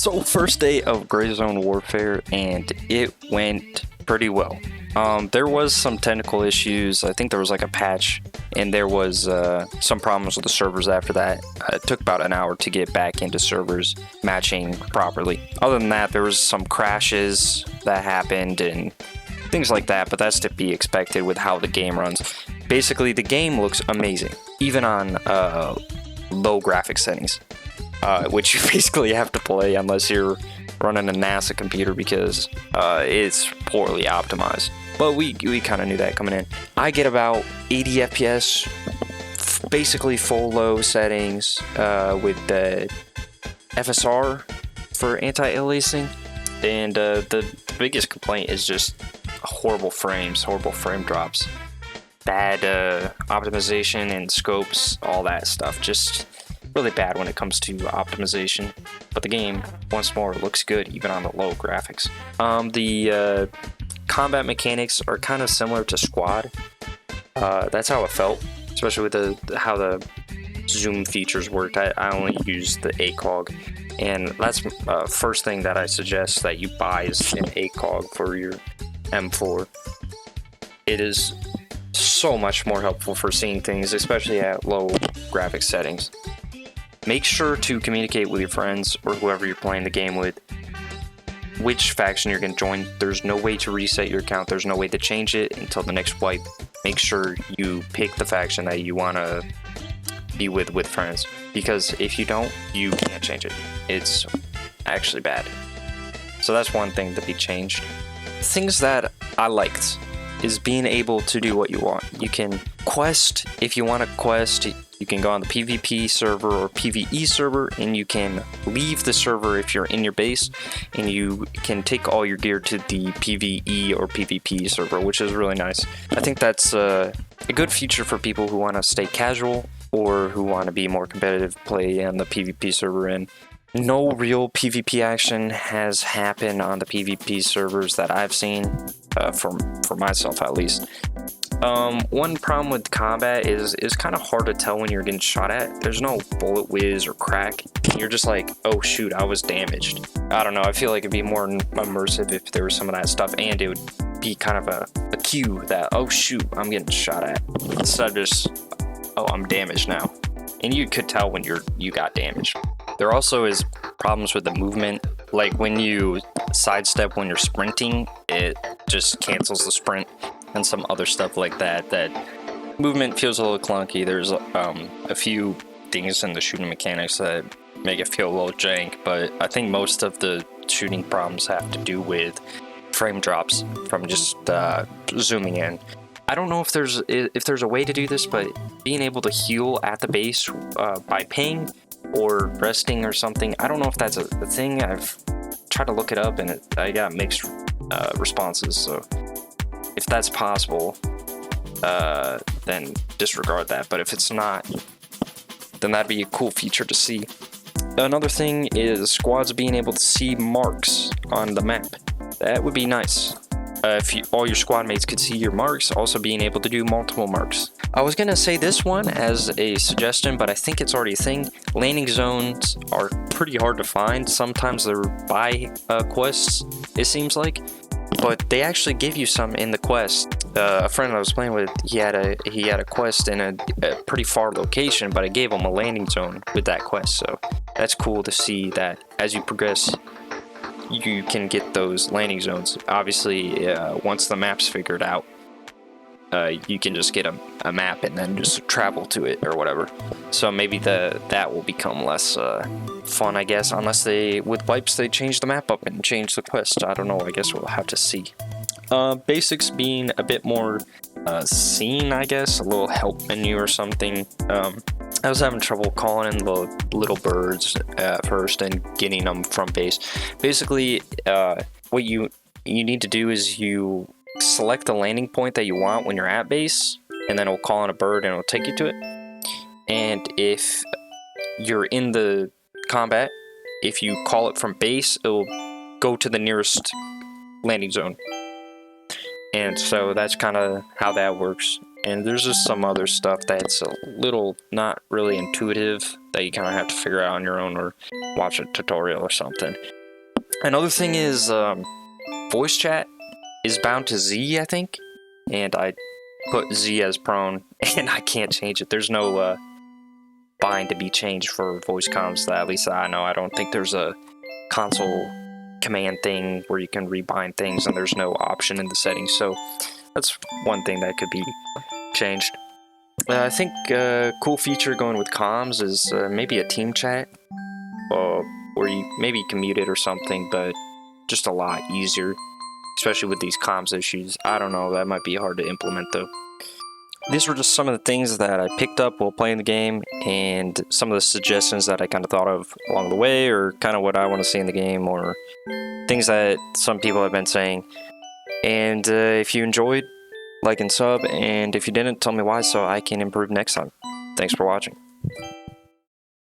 So first day of Gray Zone Warfare, and it went pretty well. There was some technical issues. I think there was like a patch, and there was some problems with the servers after that. It took about an hour to get back into servers matching properly. Other than that, there was some crashes that happened and things like that, but that's to be expected with how the game runs. Basically, the game looks amazing, even on low graphics settings. Which you basically have to play unless you're running a NASA computer because it's poorly optimized. But we kind of knew that coming in. I get about 80 FPS, basically full low settings with the FSR for anti-aliasing. And the biggest complaint is just horrible frames, horrible frame drops, bad optimization and scopes, all that stuff. Just really bad when it comes to optimization, but the game once more looks good even on the low graphics. The combat mechanics are kind of similar to Squad. That's how it felt, especially with how the zoom features worked. I only used the ACOG, and that's first thing that I suggest that you buy is an ACOG for your M4. It is so much more helpful for seeing things, especially at low graphics settings. Make sure to communicate with your friends or whoever you're playing the game with which faction you're going to join. There's no way to reset your account. There's no way to change it until the next wipe. Make sure you pick the faction that you want to be with friends, because if you don't, you can't change it. It's actually bad. So that's one thing to be changed. Things that I liked is being able to do what you want. You can quest if you want to quest. You can go on the PvP server or PvE server, and you can leave the server if you're in your base, and you can take all your gear to the PvE or PvP server, which is really nice. I think that's a good feature for people who want to stay casual or who want to be more competitive, play on the PvP server. And no real PvP action has happened on the PvP servers that I've seen, for myself at least. One problem with combat is kind of hard to tell when you're getting shot at. There's no bullet whiz or crack. You're just like, oh shoot, I was damaged. I don't know, I feel like it'd be more immersive if there was some of that stuff, and it would be kind of a cue that, oh shoot, I'm getting shot at, instead of just, oh, I'm damaged now. And you could tell when you got damaged. There also is problems with the movement. Like when you sidestep when you're sprinting, it just cancels the sprint, and some other stuff like that. That movement feels a little clunky. There's a few things in the shooting mechanics that make it feel a little jank, but I think most of the shooting problems have to do with frame drops from just zooming in. I don't know if there's a way to do this, but being able to heal at the base by ping or resting or something, I don't know if that's a thing. I've tried to look it up, and I got mixed responses. So if that's possible, then disregard that. But if it's not, then that'd be a cool feature to see. Another thing is squads being able to see marks on the map. That would be nice. If all your squad mates could see your marks, also being able to do multiple marks. I was gonna say this one as a suggestion, but I think it's already a thing. Landing zones are pretty hard to find. Sometimes they're by quests, it seems like, but they actually give you some in the quest. A friend I was playing with, he had a quest in a pretty far location, but it gave him a landing zone with that quest. So that's cool to see that as you progress, you can get those landing zones. Obviously, once the map's figured out, you can just get a map and then just travel to it or whatever. So maybe that will become less fun, I guess, unless with wipes they change the map up and change the quest. I don't know, I guess we'll have to see. Basics being a bit more seen, I guess, a little help menu or something. I was having trouble calling in the little birds at first and getting them from base. Basically, what you need to do is you select the landing point that you want when you're at base, and then it'll call in a bird and it'll take you to it. And if you're in the combat, if you call it from base, it'll go to the nearest landing zone. And so that's kind of how that works. And there's just some other stuff that's a little not really intuitive that you kind of have to figure out on your own or watch a tutorial or something. Another thing is voice chat is bound to Z, I think, and I put Z as prone, and I can't change it. There's no bind to be changed for voice comms. That at least I know. I don't think there's a console command thing where you can rebind things, and there's no option in the settings. So that's one thing that could be changed. I think a cool feature going with comms is maybe a team chat, where you maybe can mute it or something, but just a lot easier, especially with these comms issues. I don't know, that might be hard to implement though. These were just some of the things that I picked up while playing the game, and some of the suggestions that I kind of thought of along the way, or kind of what I want to see in the game, or things that some people have been saying. And if you enjoyed, like and sub, and if you didn't, tell me why so I can improve next time. Thanks for watching.